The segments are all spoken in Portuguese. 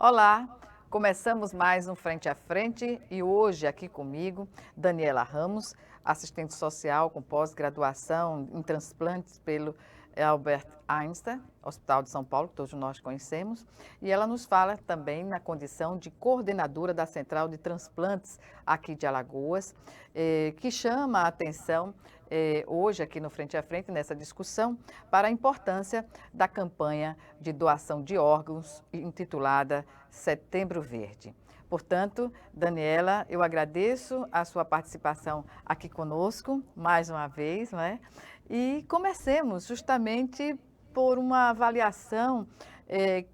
Olá, começamos mais um Frente a Frente e hoje aqui comigo, Daniela Ramos, assistente social com pós-graduação em transplantes pelo Albert Einstein, Hospital de São Paulo, que todos nós conhecemos, e ela nos fala também na condição de coordenadora da Central de Transplantes aqui de Alagoas, que chama a atenção hoje aqui no Frente a Frente, nessa discussão, para a importância da campanha de doação de órgãos intitulada Setembro Verde. Portanto, Daniela, eu agradeço a sua participação aqui conosco, mais uma vez, né? E comecemos justamente por uma avaliação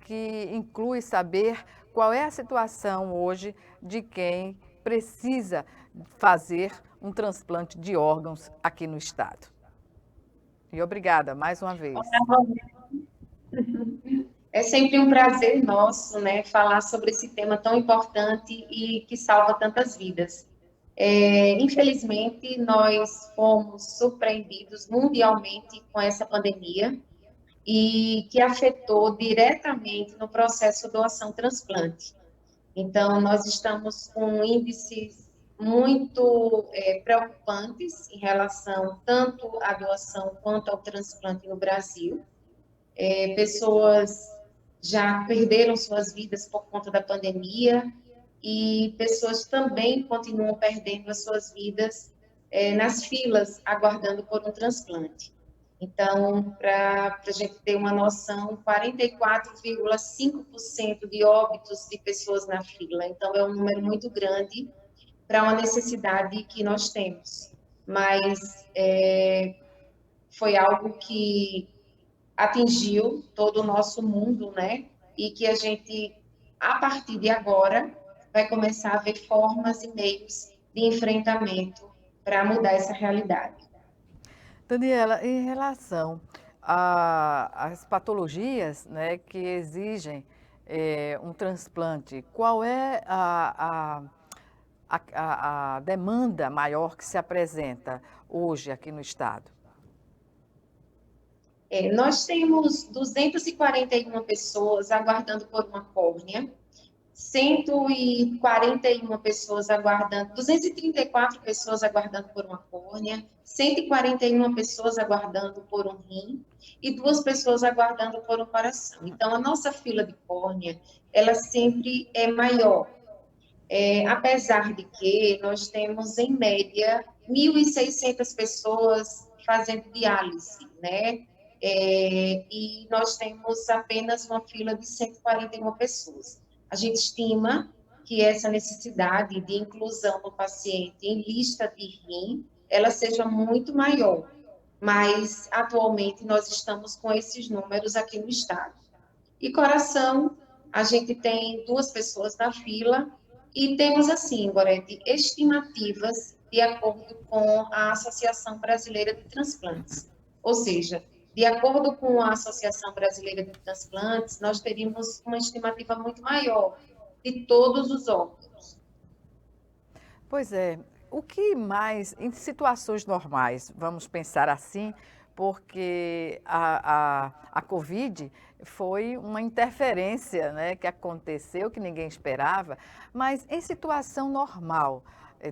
que inclui saber qual é a situação hoje de quem precisa fazer um transplante de órgãos aqui no estado. E obrigada mais uma vez. É sempre um prazer nosso, né, falar sobre esse tema tão importante e que salva tantas vidas. Infelizmente, nós fomos surpreendidos mundialmente com essa pandemia e que afetou diretamente no processo doação-transplante. Então, nós estamos com índices muito preocupantes em relação tanto à doação quanto ao transplante no Brasil. Pessoas já perderam suas vidas por conta da pandemia e pessoas também continuam perdendo as suas vidas nas filas, aguardando por um transplante. Então, para a gente ter uma noção, 44,5% de óbitos de pessoas na fila. Então, é um número muito grande para uma necessidade que nós temos. Mas foi algo que atingiu todo o nosso mundo, né? E que a gente, a partir de agora, vai começar a ver formas e meios de enfrentamento para mudar essa realidade. Daniela, em relação às patologias, né, que exigem um transplante, qual é a demanda maior que se apresenta hoje aqui no estado? Nós temos 241 pessoas aguardando por uma córnea, 141 pessoas aguardando, 234 pessoas aguardando por uma córnea, 141 pessoas aguardando por um rim e 2 pessoas aguardando por um coração. Então, a nossa fila de córnea, ela sempre é maior. Apesar de que nós temos, em média, 1.600 pessoas fazendo diálise, né? E nós temos apenas uma fila de 141 pessoas. A gente estima que essa necessidade de inclusão do paciente em lista de rim, ela seja muito maior, mas atualmente nós estamos com esses números aqui no estado. E coração, a gente tem 2 pessoas na fila e temos, assim, Gorete, estimativas de acordo com a Associação Brasileira de Transplantes. Ou seja, de acordo com a Associação Brasileira de Transplantes, nós teríamos uma estimativa muito maior de todos os órgãos. Pois é, o que mais, em situações normais, vamos pensar assim, porque a Covid foi uma interferência, né, que aconteceu, que ninguém esperava, mas em situação normal,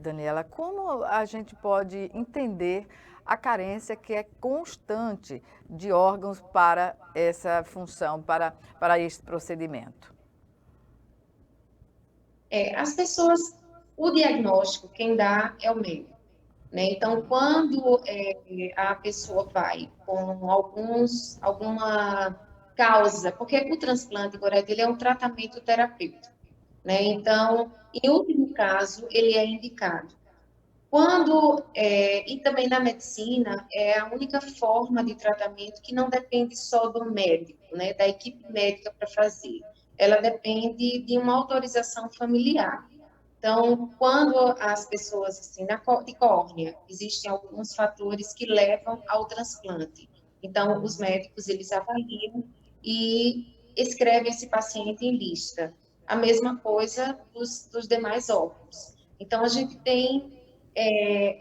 Daniela, como a gente pode entender a carência que é constante de órgãos para essa função, para este procedimento? As pessoas, o diagnóstico, quem dá é o médico. Né? Então, quando a pessoa vai com alguma causa, porque o transplante, Gorete, ele é um tratamento terapêutico, né? Então, em último caso, ele é indicado. E também na medicina, é a única forma de tratamento que não depende só do médico, né? Da equipe médica para fazer. Ela depende de uma autorização familiar. Então, quando as pessoas, assim, de córnea, existem alguns fatores que levam ao transplante. Então, os médicos, eles avaliam e escrevem esse paciente em lista. A mesma coisa dos demais órgãos. Então, a gente tem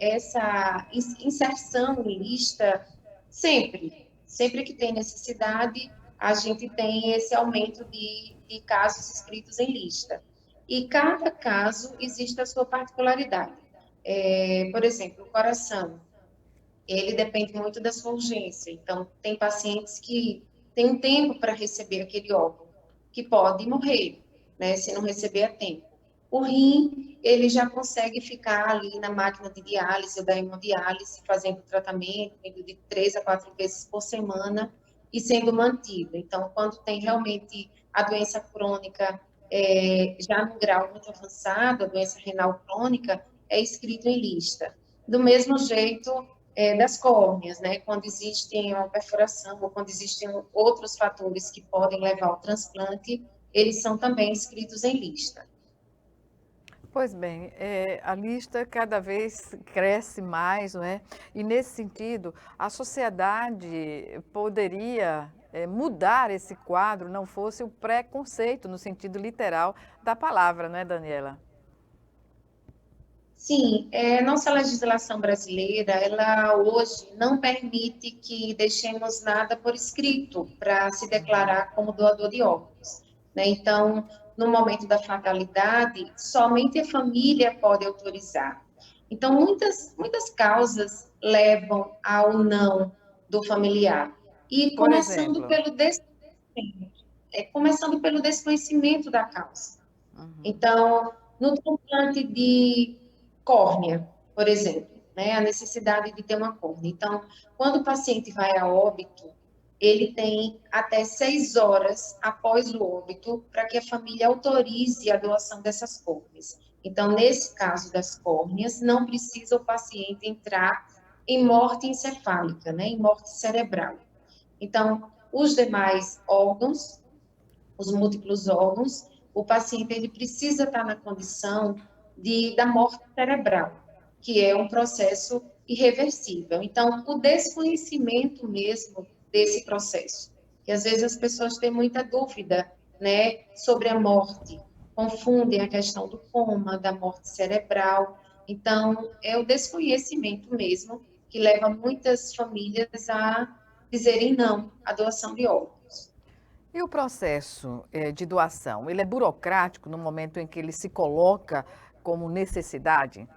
essa inserção em lista sempre que tem necessidade, a gente tem esse aumento de casos inscritos em lista. E cada caso existe a sua particularidade. Por exemplo, o coração, ele depende muito da sua urgência. Então, tem pacientes que têm um tempo para receber aquele órgão, que pode morrer, né, se não receber a tempo. O rim, ele já consegue ficar ali na máquina de diálise ou da hemodiálise, fazendo tratamento, indo de 3 a 4 vezes por semana e sendo mantido. Então, quando tem realmente a doença crônica, já no grau muito avançado, a doença renal crônica, é escrito em lista. Do mesmo jeito, das córneas, né? Quando existe uma perfuração ou quando existem outros fatores que podem levar ao transplante, eles são também inscritos em lista. Pois bem, a lista cada vez cresce mais, não é? E nesse sentido, a sociedade poderia mudar esse quadro, não fosse o preconceito, no sentido literal da palavra, não é, Daniela? Sim, nossa legislação brasileira, ela hoje não permite que deixemos nada por escrito para se declarar como doador de órgãos, né? Então, no momento da fatalidade, somente a família pode autorizar. Então, muitas causas levam ao não do familiar. E Por exemplo. começando pelo desconhecimento da causa. Uhum. Então, no transplante de córnea, por exemplo, né, a necessidade de ter uma córnea. Então, quando o paciente vai a óbito, ele tem até 6 horas após o óbito para que a família autorize a doação dessas córneas. Então, nesse caso das córneas, não precisa o paciente entrar em morte encefálica, né, em morte cerebral. Então, os demais órgãos, os múltiplos órgãos, o paciente ele precisa estar na condição da morte cerebral, que é um processo irreversível. Então, o desconhecimento mesmo desse processo, que às vezes as pessoas têm muita dúvida, né, sobre a morte, confundem a questão do coma, da morte cerebral. Então, é o desconhecimento mesmo que leva muitas famílias a dizerem não à doação de órgãos. E o processo de doação, ele é burocrático no momento em que ele se coloca como necessidade?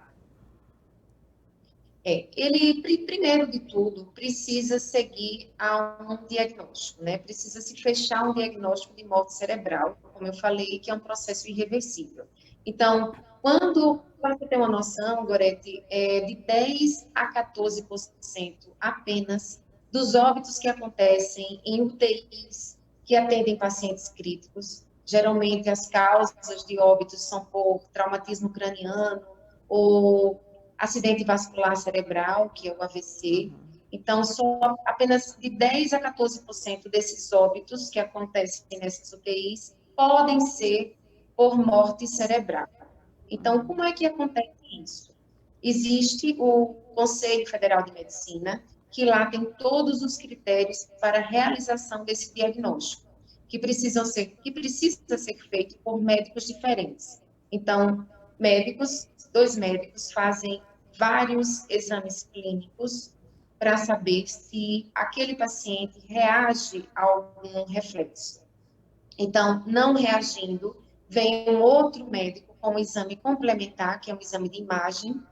Ele, primeiro de tudo, precisa seguir a um diagnóstico, né? Precisa se fechar um diagnóstico de morte cerebral, como eu falei, que é um processo irreversível. Então, para você ter uma noção, Gorete, de 10 a 14% apenas dos óbitos que acontecem em UTIs que atendem pacientes críticos, geralmente as causas de óbitos são por traumatismo craniano ou acidente vascular cerebral, que é o AVC. Uhum. Então, só apenas de 10 a 14% desses óbitos que acontecem nessas UTIs podem ser por morte cerebral. Então, como é que acontece isso? Existe o Conselho Federal de Medicina, que lá tem todos os critérios para a realização desse diagnóstico, que precisa ser feito por médicos diferentes. Então, dois médicos fazem vários exames clínicos para saber se aquele paciente reage a algum reflexo. Então, não reagindo, vem um outro médico com um exame complementar, que é um exame de imagem,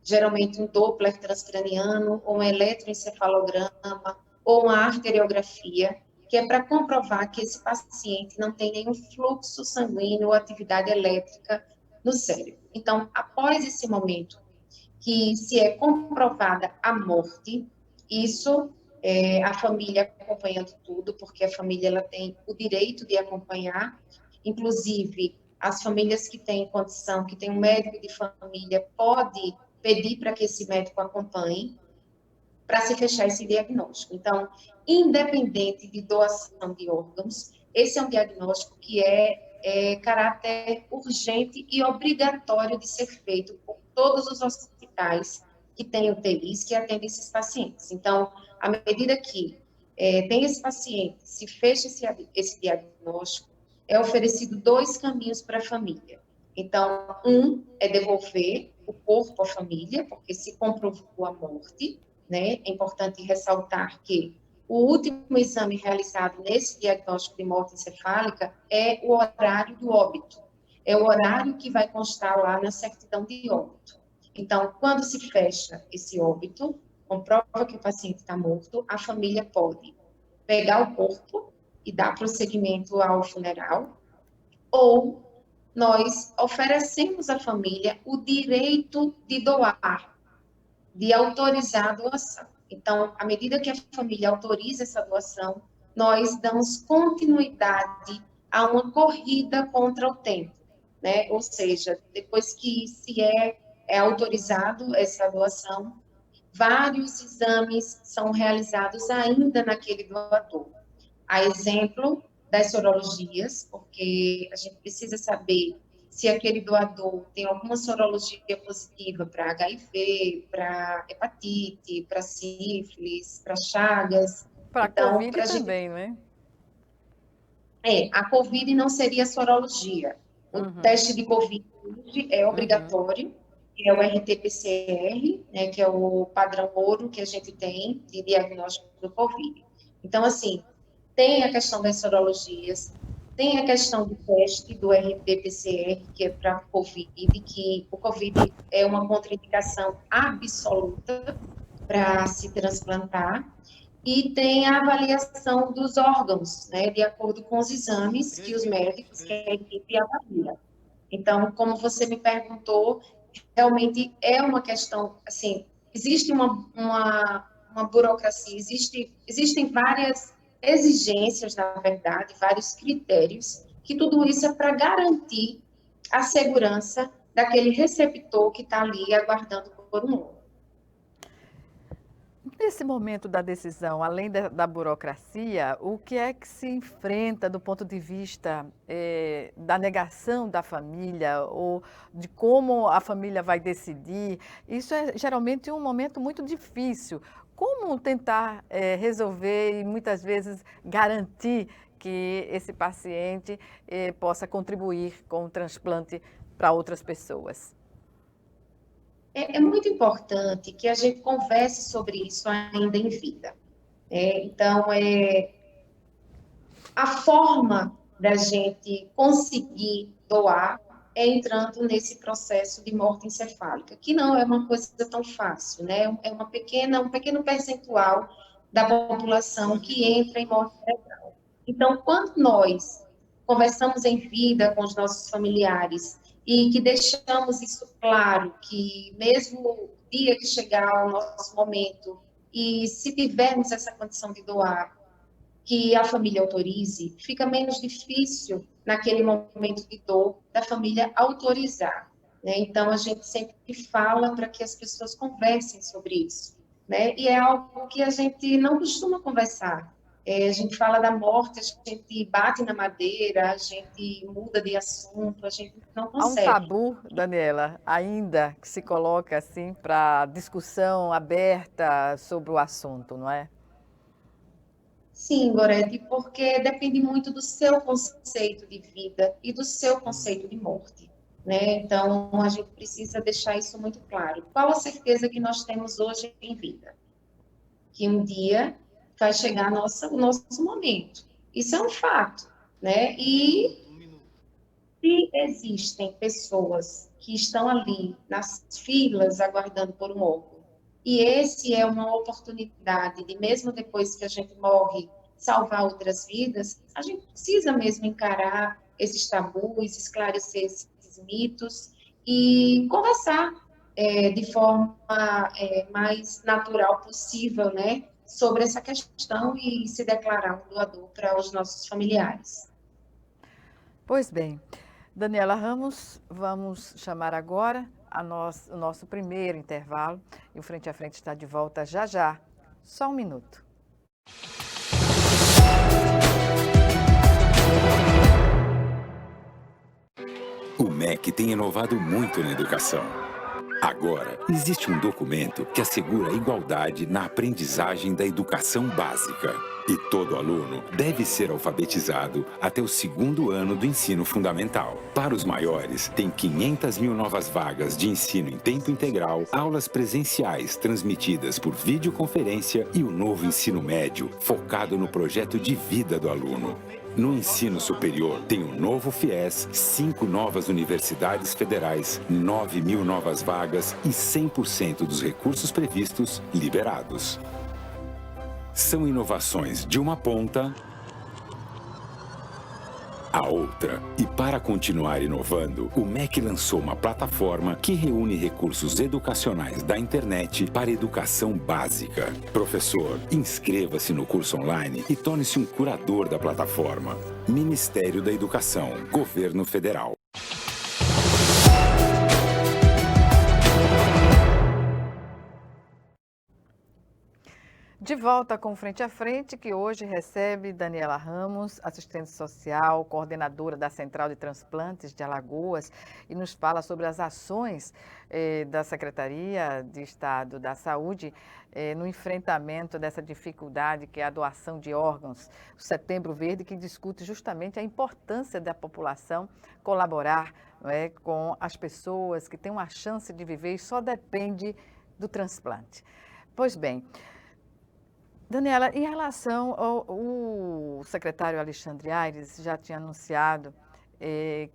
geralmente um Doppler transcraniano, ou um eletroencefalograma, ou uma arteriografia, que é para comprovar que esse paciente não tem nenhum fluxo sanguíneo ou atividade elétrica no cérebro. Então, após esse momento, que se é comprovada a morte, isso a família acompanhando tudo, porque a família ela tem o direito de acompanhar, inclusive as famílias que têm condição, que tem um médico de família, pode pedir para que esse médico acompanhe, para se fechar esse diagnóstico. Então, independente de doação de órgãos, esse é um diagnóstico que é caráter urgente e obrigatório de ser feito por todos os hospitais que têm UTIs que atendem esses pacientes. Então, à medida que tem esse paciente, se fecha esse diagnóstico, é oferecido dois caminhos para a família. Então, um é devolver o corpo à família, porque se comprovou a morte, né? É importante ressaltar que o último exame realizado nesse diagnóstico de morte encefálica é o horário do óbito. É o horário que vai constar lá na certidão de óbito. Então, quando se fecha esse óbito, comprova que o paciente está morto, a família pode pegar o corpo e dar prosseguimento ao funeral, ou nós oferecemos à família o direito de doar, de autorizar a doação. Então, à medida que a família autoriza essa doação, nós damos continuidade a uma corrida contra o tempo, né? Ou seja, depois que é autorizado essa doação, vários exames são realizados ainda naquele doador. A exemplo das sorologias, porque a gente precisa saber se aquele doador tem alguma sorologia positiva para HIV, para hepatite, para sífilis, para chagas. Para a Então, Covid também, não é? A COVID não seria sorologia. O teste de COVID é obrigatório, que é o RT-PCR, né, que é o padrão ouro que a gente tem de diagnóstico do COVID. Então, assim, tem a questão das sorologias, tem a questão do teste do RT-PCR, que é para COVID, que o COVID é uma contraindicação absoluta para se transplantar, e tem a avaliação dos órgãos, né, de acordo com os exames que os médicos, que a equipe avalia. Então, como você me perguntou, realmente é uma questão, assim, existe uma burocracia, existem várias exigências, na verdade, vários critérios, que tudo isso é para garantir a segurança daquele receptor que está ali aguardando por um órgão. Nesse momento da decisão, além da burocracia, o que é que se enfrenta do ponto de vista da negação da família ou de como a família vai decidir? Isso é geralmente um momento muito difícil. Como tentar resolver e muitas vezes garantir que esse paciente possa contribuir com o transplante para outras pessoas? É muito importante que a gente converse sobre isso ainda em vida. Então, a forma da gente conseguir doar é entrando nesse processo de morte encefálica, que não é uma coisa tão fácil, né? É um pequeno percentual da população que entra em morte cerebral. Então, quando nós conversamos em vida com os nossos familiares e que deixamos isso claro, que mesmo o dia que chegar o nosso momento, e se tivermos essa condição de doar, que a família autorize, fica menos difícil naquele momento de dor da família autorizar, né? Então, a gente sempre fala para que as pessoas conversem sobre isso, né? E é algo que a gente não costuma conversar. A gente fala da morte, a gente bate na madeira, a gente muda de assunto, a gente não Há um consegue. tabu, Daniela, ainda que se coloca assim para discussão aberta sobre o assunto, não é? Sim, Gorete, porque depende muito do seu conceito de vida e do seu conceito de morte, né? Então, a gente precisa deixar isso muito claro. Qual a certeza que nós temos hoje em vida? Que um dia vai chegar o nosso momento. Isso é um fato, né? E se existem pessoas que estão ali nas filas aguardando por um órgão, e esse é uma oportunidade de, mesmo depois que a gente morre, salvar outras vidas, a gente precisa mesmo encarar esses tabus, esclarecer esses mitos e conversar de forma mais natural possível, né, sobre essa questão e se declarar um doador para os nossos familiares. Pois bem, Daniela Ramos, vamos chamar agora o nosso primeiro intervalo e o Frente a Frente está de volta já já. Só um minuto. O MEC tem inovado muito na educação. Agora, existe um documento que assegura a igualdade na aprendizagem da educação básica. E todo aluno deve ser alfabetizado até o segundo ano do ensino fundamental. Para os maiores, tem 500 mil novas vagas de ensino em tempo integral, aulas presenciais transmitidas por videoconferência e o novo ensino médio, focado no projeto de vida do aluno. No ensino superior, tem um novo FIES, 5 novas universidades federais, 9 mil novas vagas e 100% dos recursos previstos liberados. São inovações de uma ponta à outra. E para continuar inovando, o MEC lançou uma plataforma que reúne recursos educacionais da internet para educação básica. Professor, inscreva-se no curso online e torne-se um curador da plataforma. Ministério da Educação, Governo Federal. De volta com Frente a Frente, que hoje recebe Daniela Ramos, assistente social, coordenadora da Central de Transplantes de Alagoas, e nos fala sobre as ações da Secretaria de Estado da Saúde no enfrentamento dessa dificuldade que é a doação de órgãos. O Setembro Verde, que discute justamente a importância da população colaborar, não é, com as pessoas que têm uma chance de viver e só depende do transplante. Pois bem, Daniela, em relação o secretário Alexandre Aires já tinha anunciado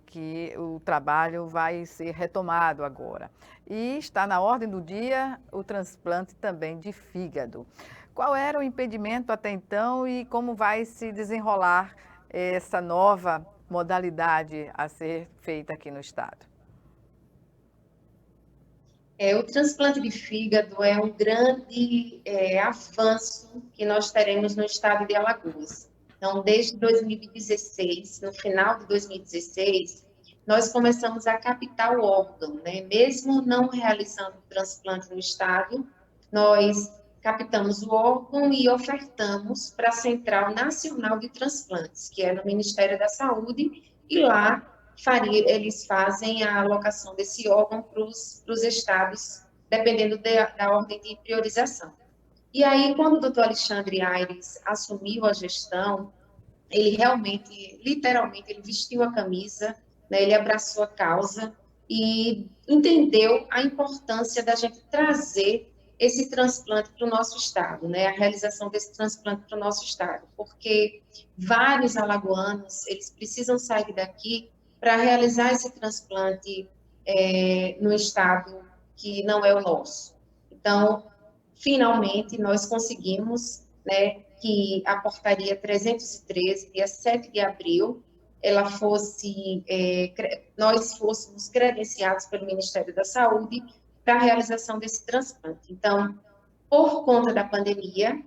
que o trabalho vai ser retomado agora. E está na ordem do dia o transplante também de fígado. Qual era o impedimento até então e como vai se desenrolar essa nova modalidade a ser feita aqui no estado? O transplante de fígado é um grande avanço que nós teremos no estado de Alagoas. Então, desde 2016, no final de 2016, nós começamos a captar o órgão, né? Mesmo não realizando o transplante no estado, nós captamos o órgão e ofertamos para a Central Nacional de Transplantes, que é no Ministério da Saúde, e lá eles fazem a alocação desse órgão para os estados, dependendo da ordem de priorização. E aí, quando o doutor Alexandre Aires assumiu a gestão, ele realmente, literalmente, ele vestiu a camisa, né, ele abraçou a causa e entendeu a importância da gente trazer esse transplante para o nosso estado, né, a realização desse transplante para o nosso estado, porque vários alagoanos, eles precisam sair daqui para realizar esse transplante no estado que não é o nosso. Então, finalmente, nós conseguimos, né, que a portaria 313, dia 7 de abril, ela fosse, nós fôssemos credenciados pelo Ministério da Saúde para a realização desse transplante. Então, por conta da pandemia,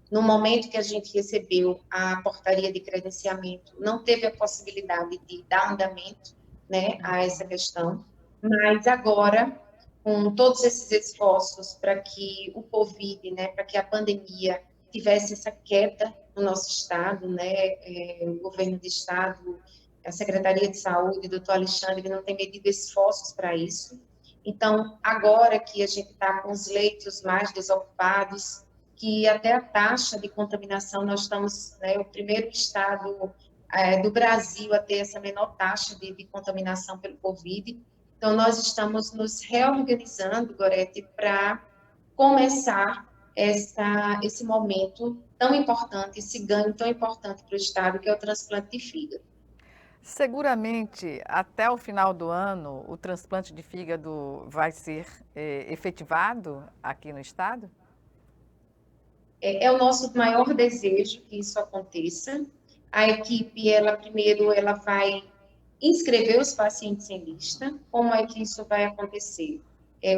no momento que a gente recebeu a portaria de credenciamento, não teve a possibilidade de dar andamento, né, a essa questão, mas agora, com todos esses esforços para que o Covid, né, para que a pandemia tivesse essa queda no nosso estado, né, o governo do estado, a Secretaria de Saúde, o doutor Alexandre, não tem medido esforços para isso. Então, agora que a gente está com os leitos mais desocupados, que até a taxa de contaminação, nós estamos, né, o primeiro estado do Brasil a ter essa menor taxa de contaminação pelo Covid. Então, nós estamos nos reorganizando, Gorete, para começar esse momento tão importante, esse ganho tão importante para o estado, que é o transplante de fígado. Seguramente, até o final do ano, o transplante de fígado vai ser efetivado aqui no estado? É o nosso maior desejo que isso aconteça. A equipe, primeiro, ela vai inscrever os pacientes em lista. Como é que isso vai acontecer?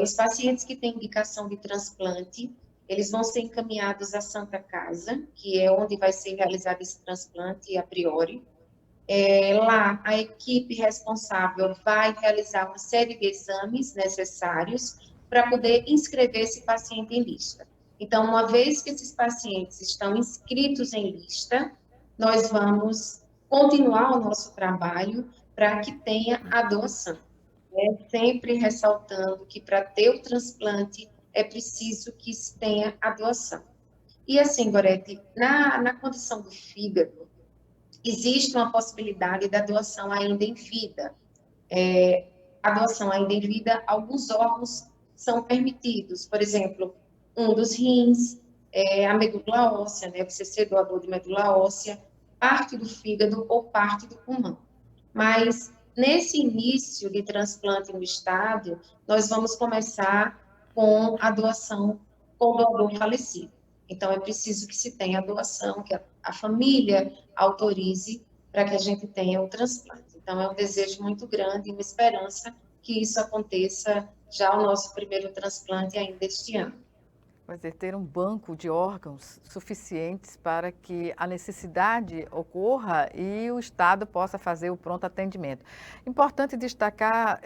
Os pacientes que têm indicação de transplante, eles vão ser encaminhados à Santa Casa, que é onde vai ser realizado esse transplante a priori. Lá, a equipe responsável vai realizar uma série de exames necessários para poder inscrever esse paciente em lista. Então, uma vez que esses pacientes estão inscritos em lista, nós vamos continuar o nosso trabalho para que tenha a doação. Sempre ressaltando que para ter o transplante é preciso que se tenha a doação. E assim, Gorete, na condição do fígado, existe uma possibilidade da doação ainda em vida. A doação ainda em vida, alguns órgãos são permitidos, por exemplo, um dos rins, a medula óssea, né? Você ser doador de medula óssea, parte do fígado ou parte do pulmão. Mas nesse início de transplante no estado, nós vamos começar com a doação com o doador falecido. Então, é preciso que se tenha a doação, que a família autorize para que a gente tenha o transplante. Então, é um desejo muito grande, uma esperança que isso aconteça já o nosso primeiro transplante ainda este ano. Pois é, ter um banco de órgãos suficientes para que a necessidade ocorra e o Estado possa fazer o pronto atendimento. Importante destacar,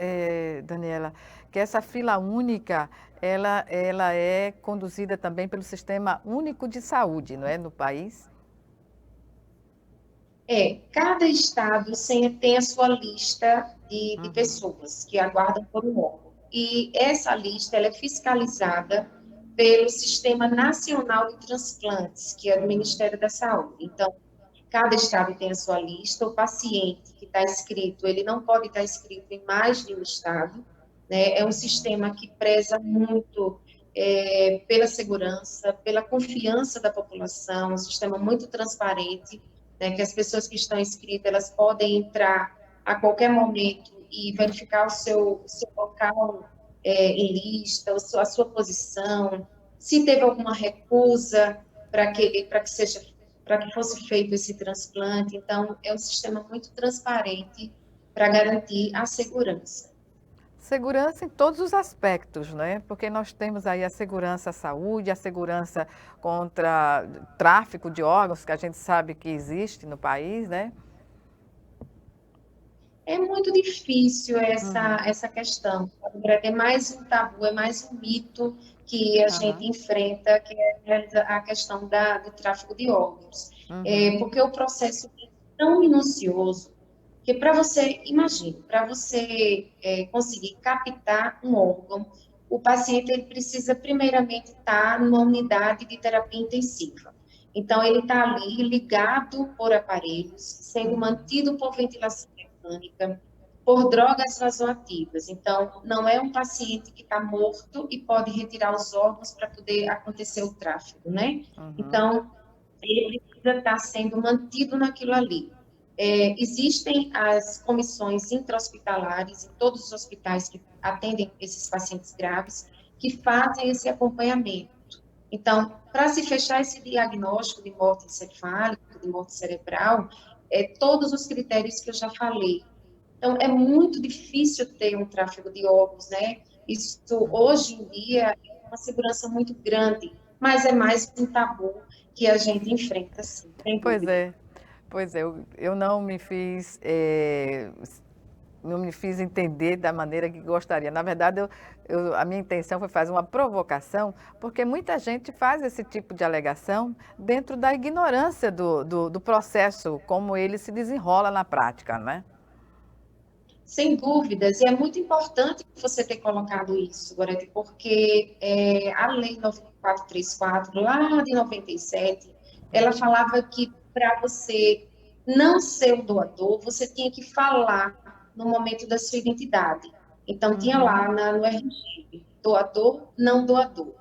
Daniela, que essa fila única, ela é conduzida também pelo Sistema Único de Saúde, não é, no país? Cada estado tem a sua lista de pessoas que aguardam por um órgão. E essa lista ela é fiscalizada pelo Sistema Nacional de Transplantes, que é do Ministério da Saúde. Então, cada estado tem a sua lista, o paciente que está inscrito, ele não pode estar inscrito em mais de um estado, né? É um sistema que preza muito pela segurança, pela confiança da população, um sistema muito transparente, né? Que as pessoas que estão inscritas, elas podem entrar a qualquer momento e verificar o seu local em lista, a sua posição, se teve alguma recusa para que fosse feito esse transplante. Então, é um sistema muito transparente para garantir a segurança. Segurança em todos os aspectos, né? Porque nós temos aí a segurança à saúde, a segurança contra tráfico de órgãos, que a gente sabe que existe no país, né? É muito difícil essa questão. É mais um tabu, é mais um mito que a gente enfrenta, que é a questão do tráfico de órgãos. Porque o processo é tão minucioso que imagine, para você conseguir captar um órgão, o paciente ele precisa primeiramente estar numa unidade de terapia intensiva. Então, ele está ali ligado por aparelhos, sendo mantido por ventilação mecânica, por drogas vasoativas. Então, não é um paciente que está morto e pode retirar os órgãos para poder acontecer o tráfico, né? Então, ele precisa estar sendo mantido naquilo ali. Existem as comissões intra-hospitalares em todos os hospitais que atendem esses pacientes graves, que fazem esse acompanhamento. Então, para se fechar esse diagnóstico de morte encefálica, de morte cerebral, todos os critérios que eu já falei. Então, é muito difícil ter um tráfego de órgãos, né? Isso, hoje em dia, é uma segurança muito grande, mas é mais um tabu que a gente enfrenta, sim. Pois é, eu não me fiz entender da maneira que gostaria. Na verdade, a minha intenção foi fazer uma provocação, porque muita gente faz esse tipo de alegação dentro da ignorância do processo, como ele se desenrola na prática, não é? Sem dúvidas, e é muito importante você ter colocado isso, Gorete, porque a Lei 9434, lá de 97, ela falava que para você não ser o doador, você tinha que falar no momento da sua identidade. Então, tinha lá no RG, doador, não doador.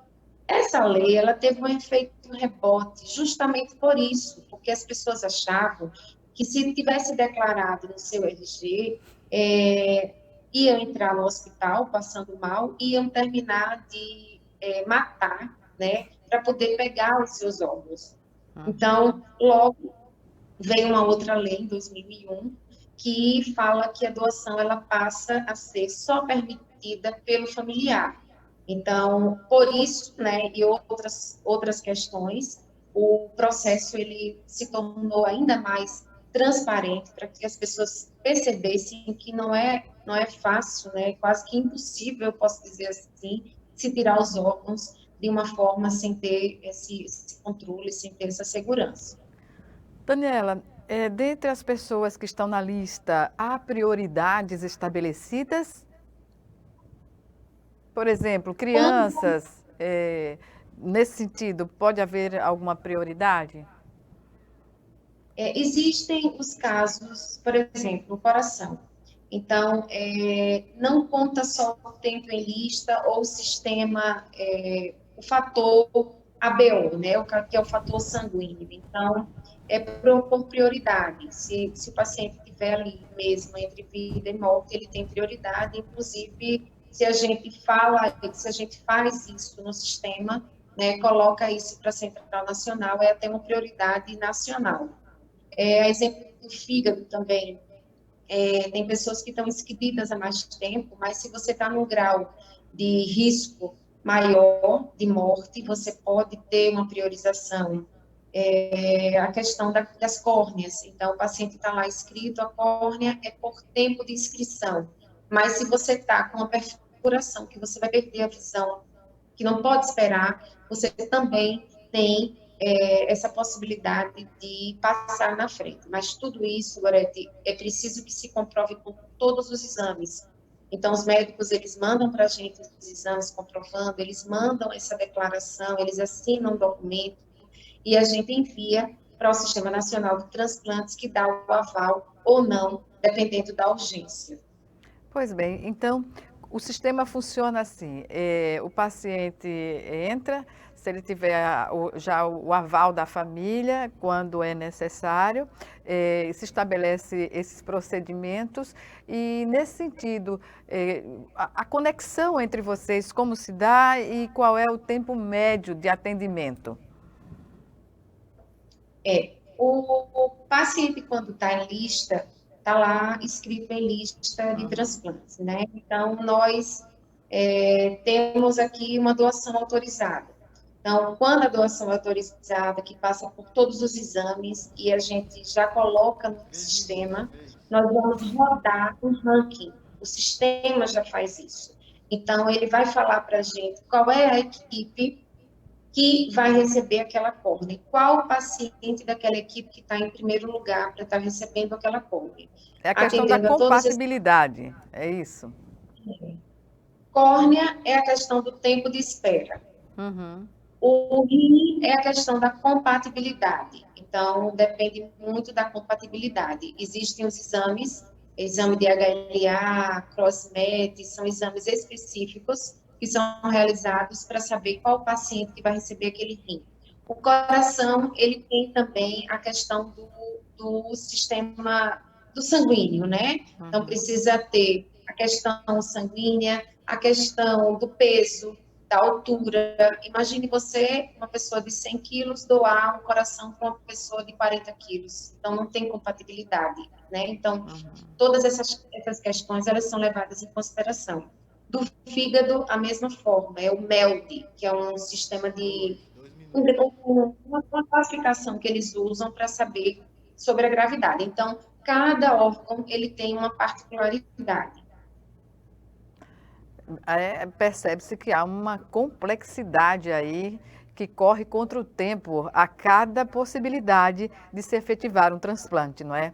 Essa lei, ela teve um efeito rebote, justamente por isso, porque as pessoas achavam que se tivesse declarado no seu RG, iam entrar no hospital passando mal, iam terminar de matar, né, para poder pegar os seus órgãos. Então, logo veio uma outra lei, em 2001, que fala que a doação ela passa a ser só permitida pelo familiar. Então, por isso, né, e outras questões, o processo ele se tornou ainda mais transparente para que as pessoas percebessem que não é fácil, né, quase que impossível, eu posso dizer assim, se tirar os órgãos de uma forma sem ter esse controle, sem ter essa segurança. Daniela, dentre as pessoas que estão na lista, há prioridades estabelecidas? Por exemplo, crianças Nesse sentido, pode haver alguma prioridade? Existem os casos, por exemplo, o coração. Então, não conta só o tempo em lista ou o sistema, o fator ABO, né, que é o fator sanguíneo. Então, é por prioridade. Se o paciente estiver ali mesmo entre vida e morte, ele tem prioridade. Inclusive, se a gente faz isso no sistema, né, coloca isso para a Central Nacional, é até uma prioridade nacional. A exemplo do fígado também, tem pessoas que estão inscritas há mais tempo, mas se você está num grau de risco maior de morte, você pode ter uma priorização. A questão das córneas, então o paciente está lá inscrito, a córnea é por tempo de inscrição, mas se você está com uma perfuração, que você vai perder a visão, que não pode esperar, você também tem essa possibilidade de passar na frente. Mas tudo isso, Gorete, é preciso que se comprove com todos os exames. Então, os médicos, eles mandam para a gente os exames comprovando, eles mandam essa declaração, eles assinam um documento e a gente envia para o Sistema Nacional de Transplantes, que dá o aval ou não, dependendo da urgência. Pois bem, então, o sistema funciona assim, o paciente entra, se ele tiver já o aval da família, quando é necessário, se estabelece esses procedimentos e, nesse sentido, a conexão entre vocês, como se dá e qual é o tempo médio de atendimento? O paciente, quando está em lista, está lá escrito em lista de transplantes, né? Então, nós temos aqui uma doação autorizada. Então, quando a doação é autorizada, que passa por todos os exames e a gente já coloca no sistema, nós vamos rodar um ranking. O sistema já faz isso. Então, ele vai falar para a gente qual é a equipe que vai receber aquela córnea. Qual o paciente daquela equipe que está em primeiro lugar para estar recebendo aquela córnea? É a questão da compatibilidade, é isso? Córnea é a questão do tempo de espera. Uhum. O rim é a questão da compatibilidade. Então, depende muito da compatibilidade. Existem os exames, exame de HLA, CrossMet, são exames específicos que são realizados para saber qual paciente que vai receber aquele rim. O coração, ele tem também a questão do sistema do sanguíneo, né? Então, precisa ter a questão sanguínea, a questão do peso, da altura. Imagine você, uma pessoa de 100 quilos, doar um coração para uma pessoa de 40 quilos. Então, não tem compatibilidade, né? Então, todas essas questões, elas são levadas em consideração. Do fígado, a mesma forma, é o MELD, que é um sistema de... uma classificação que eles usam para saber sobre a gravidade. Então, cada órgão, ele tem uma particularidade. Percebe-se que há uma complexidade aí que corre contra o tempo a cada possibilidade de se efetivar um transplante, não é?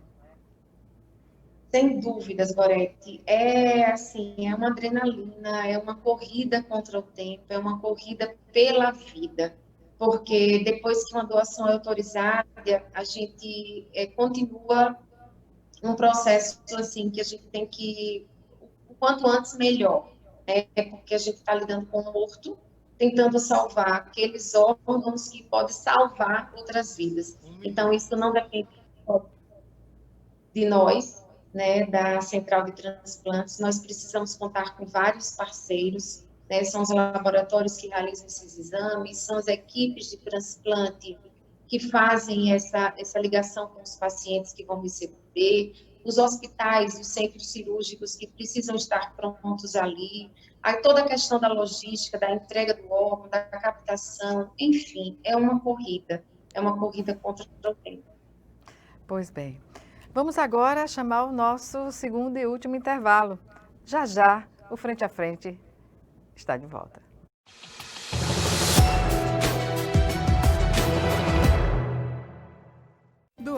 Sem dúvidas, Gorete. É uma adrenalina, é uma corrida contra o tempo, é uma corrida pela vida. Porque depois que uma doação é autorizada, a gente continua um processo assim que a gente tem que, o quanto antes melhor. Porque a gente está lidando com um morto, tentando salvar aqueles órgãos que podem salvar outras vidas. Então, isso não depende de nós, né, da Central de Transplantes. Nós precisamos contar com vários parceiros, né, são os laboratórios que realizam esses exames, são as equipes de transplante que fazem essa ligação com os pacientes que vão receber, os hospitais, os centros cirúrgicos que precisam estar prontos ali, toda a questão da logística, da entrega do órgão, da captação, enfim, é uma corrida contra o tempo. Pois bem, vamos agora chamar o nosso segundo e último intervalo. Já já, o Frente a Frente está de volta.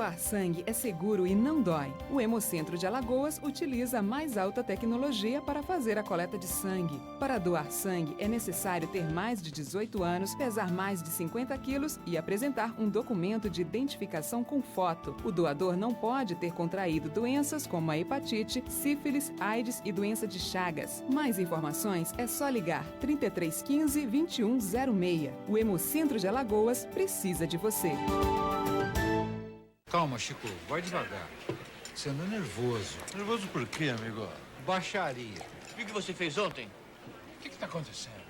Doar sangue é seguro e não dói. O Hemocentro de Alagoas utiliza a mais alta tecnologia para fazer a coleta de sangue. Para doar sangue, é necessário ter mais de 18 anos, pesar mais de 50 quilos e apresentar um documento de identificação com foto. O doador não pode ter contraído doenças como a hepatite, sífilis, AIDS e doença de Chagas. Mais informações é só ligar 3315 2106. O Hemocentro de Alagoas precisa de você. Calma, Chico, vai devagar. Você anda nervoso. Nervoso por quê, amigo? Baixaria. O que você fez ontem? O que tá acontecendo?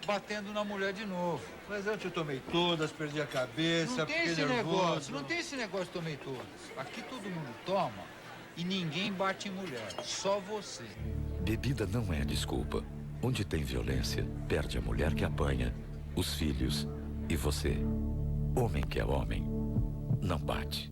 Batendo na mulher de novo. Mas eu te tomei todas, perdi a cabeça, Não tem fiquei esse nervoso. negócio, não tem esse negócio de tomei todas. Aqui todo mundo toma e ninguém bate em mulher, só você. Bebida não é desculpa. Onde tem violência, perde a mulher que apanha, os filhos e você. Homem que é homem, não bate.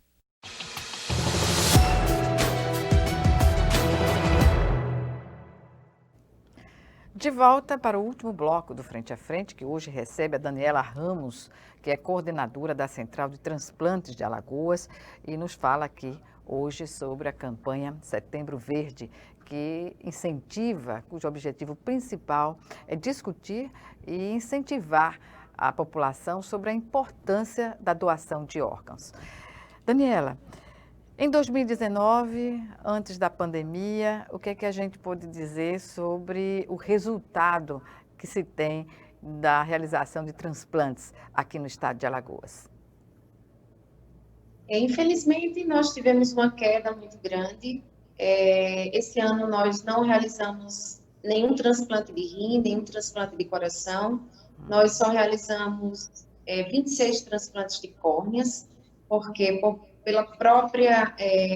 De volta para o último bloco do Frente a Frente, que hoje recebe a Daniela Ramos, que é coordenadora da Central de Transplantes de Alagoas, e nos fala aqui hoje sobre a campanha Setembro Verde, que incentiva, cujo objetivo principal é discutir e incentivar a população sobre a importância da doação de órgãos. Daniela, em 2019, antes da pandemia, o que é que a gente pode dizer sobre o resultado que se tem da realização de transplantes aqui no estado de Alagoas? Infelizmente, nós tivemos uma queda muito grande. Esse ano nós não realizamos nenhum transplante de rim, nenhum transplante de coração. Nós só realizamos 26 transplantes de córneas, porque pela própria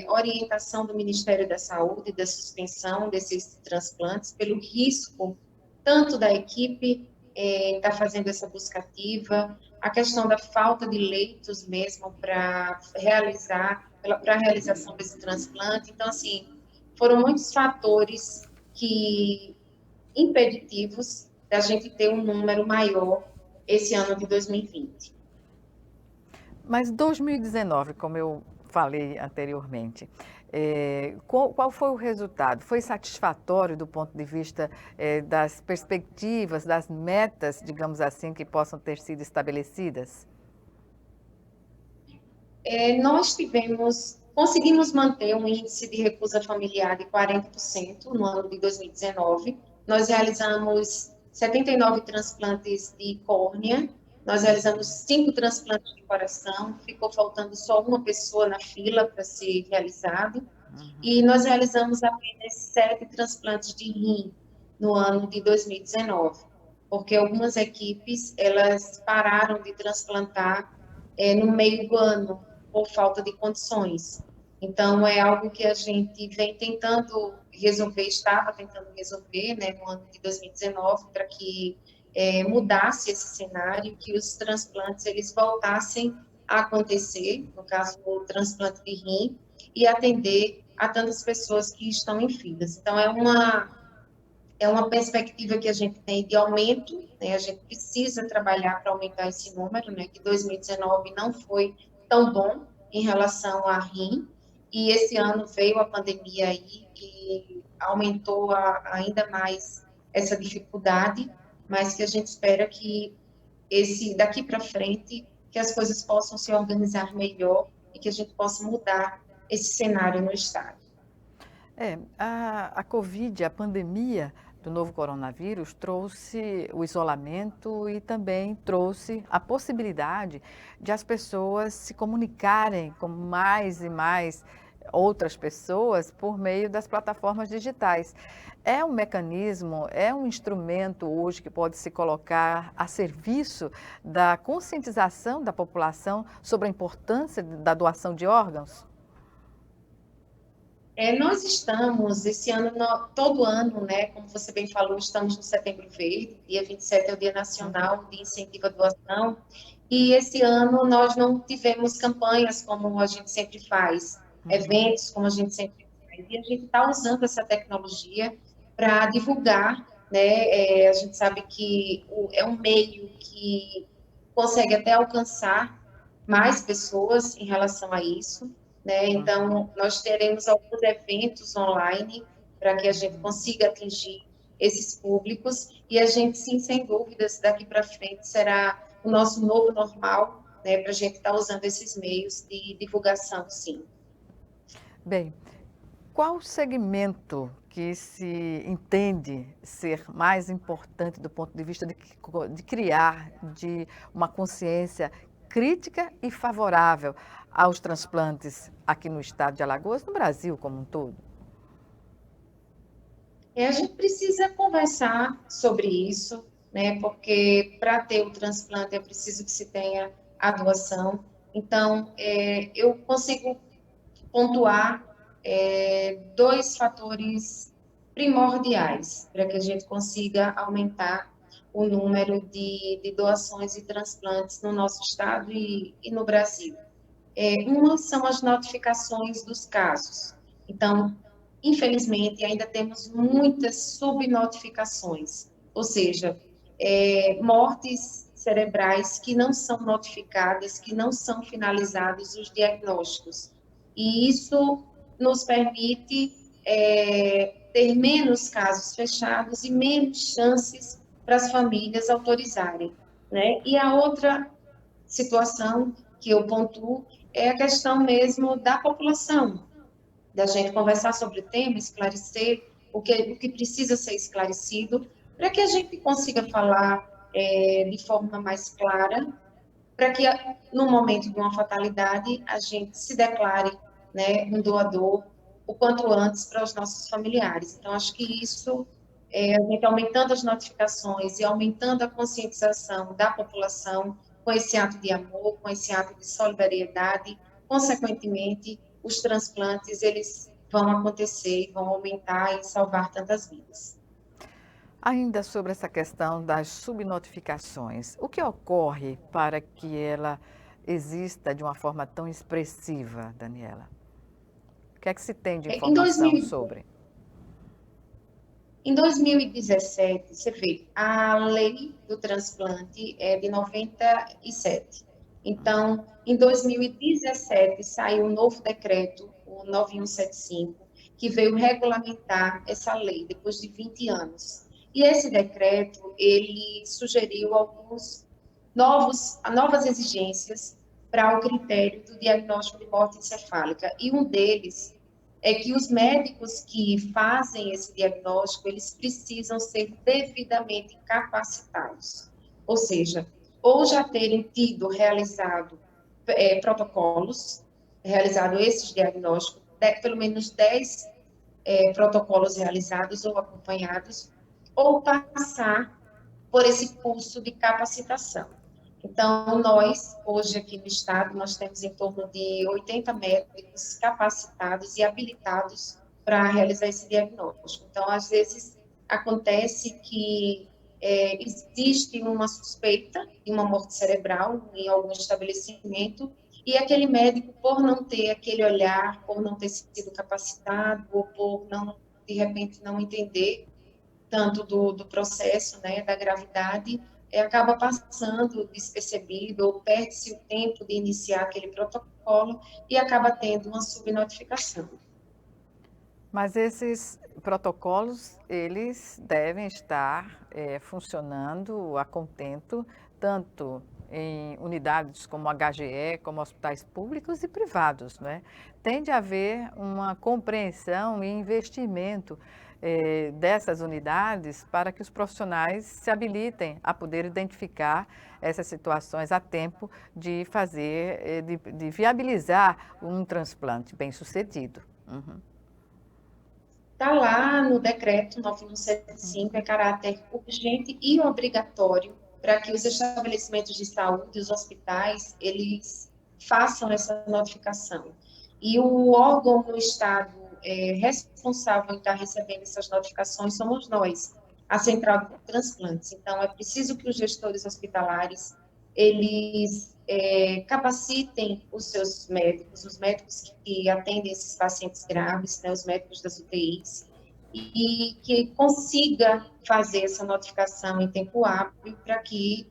orientação do Ministério da Saúde, da suspensão desses transplantes, pelo risco tanto da equipe estar fazendo essa busca ativa, a questão da falta de leitos mesmo para a realização desse transplante. Então, assim, foram muitos fatores impeditivos da gente ter um número maior esse ano de 2020. Mas 2019, como eu falei anteriormente, qual foi o resultado? Foi satisfatório do ponto de vista das perspectivas, das metas, digamos assim, que possam ter sido estabelecidas? Nós conseguimos manter um índice de recusa familiar de 40% no ano de 2019. Nós realizamos 79 transplantes de córnea, nós realizamos 5 transplantes de coração, ficou faltando só uma pessoa na fila para ser realizado, e nós realizamos apenas 7 transplantes de rim no ano de 2019, porque algumas equipes, elas pararam de transplantar no meio do ano, por falta de condições. Então, é algo que a gente vem tentando resolver, estava tentando resolver, né, no ano de 2019, para que mudasse esse cenário, que os transplantes eles voltassem a acontecer, no caso o transplante de rim, e atender a tantas pessoas que estão em filas. Então, é uma perspectiva que a gente tem de aumento, né? A gente precisa trabalhar para aumentar esse número, né? Que 2019 não foi tão bom em relação a rim, e esse ano veio a pandemia aí e aumentou ainda mais essa dificuldade, mas que a gente espera que daqui para frente, que as coisas possam se organizar melhor e que a gente possa mudar esse cenário no estado. A Covid, a pandemia do novo coronavírus trouxe o isolamento e também trouxe a possibilidade de as pessoas se comunicarem com mais e mais outras pessoas por meio das plataformas digitais. É um mecanismo, é um instrumento hoje que pode se colocar a serviço da conscientização da população sobre a importância da doação de órgãos? Nós estamos, esse ano, todo ano, né, como você bem falou, estamos no Setembro Verde, dia 27 é o Dia Nacional de Incentivo à Doação, e esse ano nós não tivemos campanhas como a gente sempre faz, eventos como a gente sempre faz, e a gente está usando essa tecnologia para divulgar, né, a gente sabe que é um meio que consegue até alcançar mais pessoas em relação a isso, né? Então, nós teremos alguns eventos online para que a gente consiga atingir esses públicos e a gente, sim, sem dúvidas, daqui para frente será o nosso novo normal, né? Para a gente estar usando esses meios de divulgação, sim. Bem, qual o segmento que se entende ser mais importante do ponto de vista de criar de uma consciência crítica e favorável aos transplantes aqui no estado de Alagoas, no Brasil como um todo? A gente precisa conversar sobre isso, né? Porque para ter o transplante é preciso que se tenha a doação. Então, eu consigo pontuar dois fatores primordiais para que a gente consiga aumentar o número de doações e transplantes no nosso estado e no Brasil. Uma são as notificações dos casos. Então, infelizmente, ainda temos muitas subnotificações, ou seja, mortes cerebrais que não são notificadas, que não são finalizados os diagnósticos. E isso nos permite ter menos casos fechados e menos chances para as famílias autorizarem, né? E a outra situação que eu pontuo é a questão mesmo da população, da gente conversar sobre o tema, esclarecer o que precisa ser esclarecido, para que a gente consiga falar de forma mais clara, para que no momento de uma fatalidade a gente se declare, né, um doador o quanto antes para os nossos familiares. Então, acho que isso, a gente aumentando as notificações e aumentando a conscientização da população com esse ato de amor, com esse ato de solidariedade, consequentemente, os transplantes, eles vão acontecer, vão aumentar e salvar tantas vidas. Ainda sobre essa questão das subnotificações, o que ocorre para que ela exista de uma forma tão expressiva, Daniela? O que é que se tem de informação sobre? Em 2017, você vê, a lei do transplante é de 97. Então, em 2017, saiu um novo decreto, o 9175, que veio regulamentar essa lei, depois de 20 anos. E esse decreto, ele sugeriu novas exigências para o critério do diagnóstico de morte encefálica. E um deles é que os médicos que fazem esse diagnóstico, eles precisam ser devidamente capacitados. Ou seja, ou já terem realizado protocolos, realizado esses diagnósticos, pelo menos 10 protocolos realizados ou acompanhados, ou passar por esse curso de capacitação. Então, nós, hoje aqui no estado, nós temos em torno de 80 médicos capacitados e habilitados para realizar esse diagnóstico. Então, às vezes, acontece que existe uma suspeita de uma morte cerebral em algum estabelecimento e aquele médico, por não ter aquele olhar, por não ter sido capacitado ou por não, de repente, não entender tanto do processo, né, da gravidade, acaba passando despercebido ou perde-se o tempo de iniciar aquele protocolo e acaba tendo uma subnotificação. Mas esses protocolos, eles devem estar funcionando a contento, tanto em unidades como HGE, como hospitais públicos e privados, né? Tem de haver uma compreensão e investimento dessas unidades para que os profissionais se habilitem a poder identificar essas situações a tempo de fazer, de viabilizar um transplante bem-sucedido. Está lá no decreto 9175, é caráter urgente e obrigatório para que os estabelecimentos de saúde, os hospitais, eles façam essa notificação. E o órgão do Estado responsável em estar recebendo essas notificações somos nós, a Central de Transplantes. Então, é preciso que os gestores hospitalares, eles capacitem os seus médicos, os médicos que atendem esses pacientes graves, né, os médicos das UTIs, e que consiga fazer essa notificação em tempo hábil para que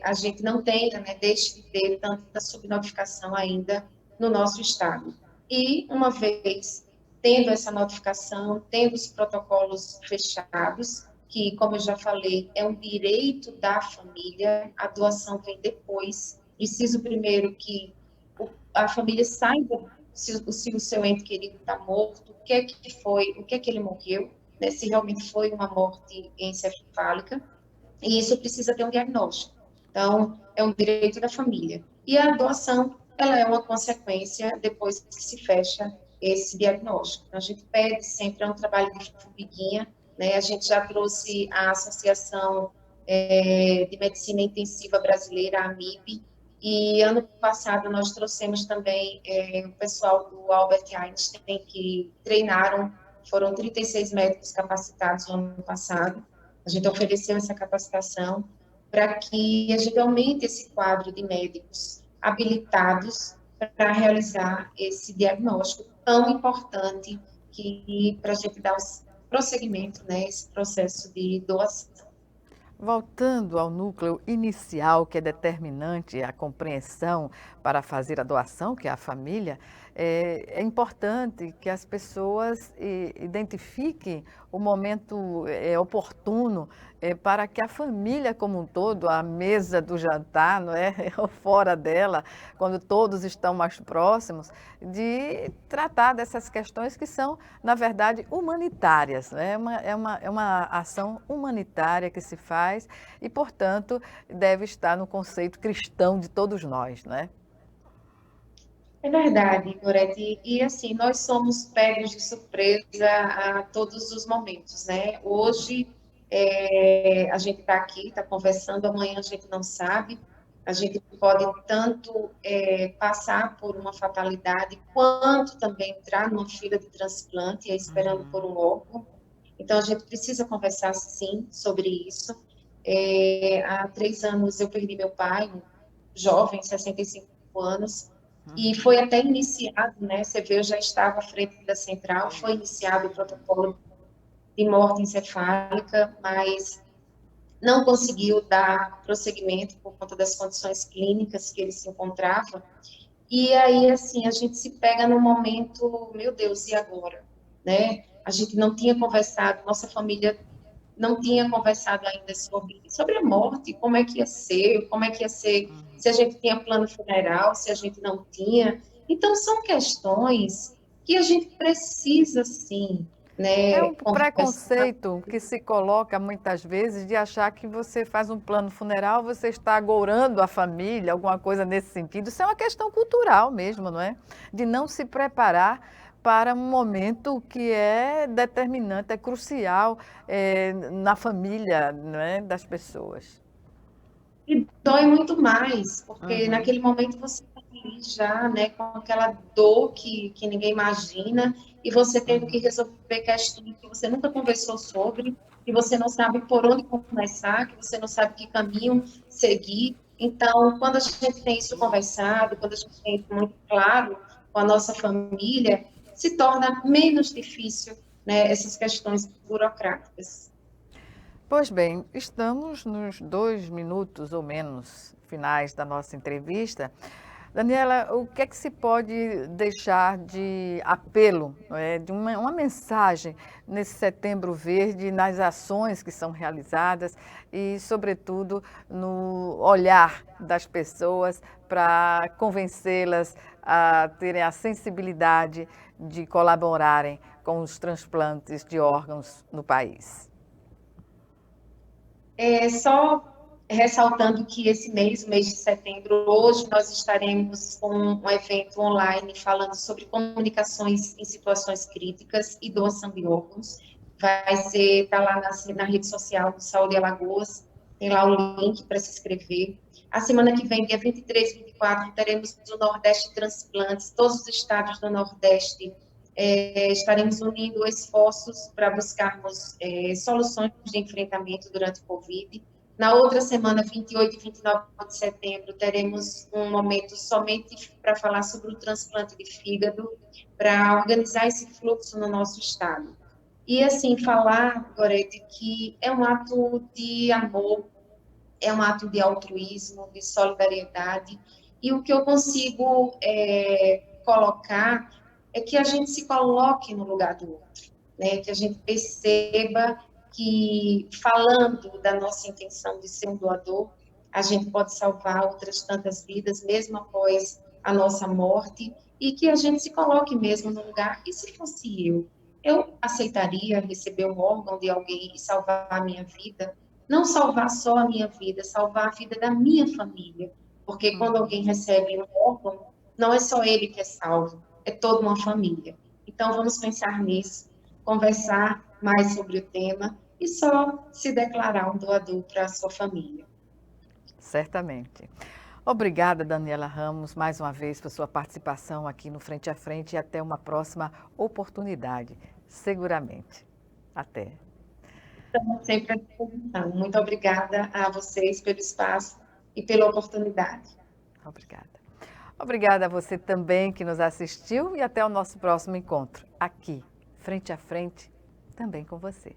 a gente não tenha, né, deixe de ter tanta subnotificação ainda no nosso estado. E, uma vez tendo essa notificação, tendo os protocolos fechados, que, como eu já falei, é um direito da família, a doação vem depois. Preciso primeiro que a família saiba se o seu ente querido está morto, o que é que foi, o que é que ele morreu, né, se realmente foi uma morte encefálica, e isso precisa ter um diagnóstico. Então, é um direito da família. E a doação, ela é uma consequência depois que se fecha esse diagnóstico. Então, a gente pede sempre, é um trabalho de formiguinha, né? A gente já trouxe a Associação de Medicina Intensiva Brasileira, a AMIB, e ano passado nós trouxemos também o pessoal do Albert Einstein, que treinaram, foram 36 médicos capacitados no ano passado. A gente ofereceu essa capacitação para que a gente aumente esse quadro de médicos habilitados para realizar esse diagnóstico tão importante que para a gente dar prosseguimento, né, esse processo de doação. Voltando ao núcleo inicial, que é determinante a compreensão para fazer a doação, que é a família, é importante que as pessoas identifiquem o momento oportuno para que a família como um todo, a mesa do jantar, não é? Ou fora dela, quando todos estão mais próximos, de tratar dessas questões que são, na verdade, humanitárias. Né? É uma ação humanitária que se faz e, portanto, deve estar no conceito cristão de todos nós, não é? É verdade, Gorete. E assim, nós somos pegos de surpresa a todos os momentos, né? Hoje a gente está aqui, está conversando, amanhã a gente não sabe. A gente pode tanto passar por uma fatalidade, quanto também entrar numa fila de transplante, esperando por um órgão. Então, a gente precisa conversar, sim, sobre isso. Há 3 anos eu perdi meu pai, um jovem, 65 anos, e foi até iniciado, né? Você vê, eu já estava à frente da central, foi iniciado o protocolo de morte encefálica, mas não conseguiu dar prosseguimento por conta das condições clínicas que ele se encontrava. E aí, assim, a gente se pega no momento, meu Deus, e agora? Né? A gente não tinha conversado, nossa família não tinha conversado ainda sobre a morte, como é que ia ser, se a gente tinha plano funeral, se a gente não tinha. Então, são questões que a gente precisa, sim, né, É um conversar. preconceito que se coloca muitas vezes de achar que você faz um plano funeral, você está agourando a família, alguma coisa nesse sentido. Isso é uma questão cultural mesmo, não é? De não se preparar para um momento que é determinante, é crucial na família, não é, das pessoas. E dói muito mais, porque naquele momento você está ali já, né, com aquela dor que ninguém imagina, e você tendo que resolver questões que você nunca conversou sobre, que você não sabe por onde começar, que você não sabe que caminho seguir. Então, quando a gente tem isso conversado, quando a gente tem isso muito claro com a nossa família, se torna menos difícil, né, essas questões burocráticas. Pois bem, estamos nos 2 minutos ou menos finais da nossa entrevista. Daniela, o que é que se pode deixar de apelo, não é, de uma mensagem nesse Setembro Verde, nas ações que são realizadas e, sobretudo, no olhar das pessoas para convencê-las a terem a sensibilidade de colaborarem com os transplantes de órgãos no país? Só ressaltando que esse mês, o mês de setembro, hoje nós estaremos com um evento online falando sobre comunicações em situações críticas e doação de órgãos. Vai ser, tá lá na rede social do Saúde Alagoas, tem lá o link para se inscrever. A semana que vem, dia 23 e 24, teremos o Nordeste Transplantes, todos os estados do Nordeste estaremos unindo esforços para buscarmos soluções de enfrentamento durante o Covid. Na outra semana, 28 e 29 de setembro, teremos um momento somente para falar sobre o transplante de fígado, para organizar esse fluxo no nosso estado. E, assim, falar, Gorete, que é um ato de amor, é um ato de altruísmo, de solidariedade, e o que eu consigo colocar é que a gente se coloque no lugar do outro, né? Que a gente perceba que, falando da nossa intenção de ser um doador, a gente pode salvar outras tantas vidas, mesmo após a nossa morte, e que a gente se coloque mesmo no lugar. E se fosse eu aceitaria receber um órgão de alguém e salvar a minha vida? Não salvar só a minha vida, salvar a vida da minha família. Porque quando alguém recebe um órgão, não é só ele que é salvo, é toda uma família. Então, vamos pensar nisso, conversar mais sobre o tema e só se declarar um doador para a sua família. Certamente. Obrigada, Daniela Ramos, mais uma vez por sua participação aqui no Frente a Frente e até uma próxima oportunidade, seguramente. Até. Estamos sempre à disposição. Muito obrigada a vocês pelo espaço e pela oportunidade. Obrigada. Obrigada a você também que nos assistiu e até o nosso próximo encontro, aqui, Frente a Frente, também com você.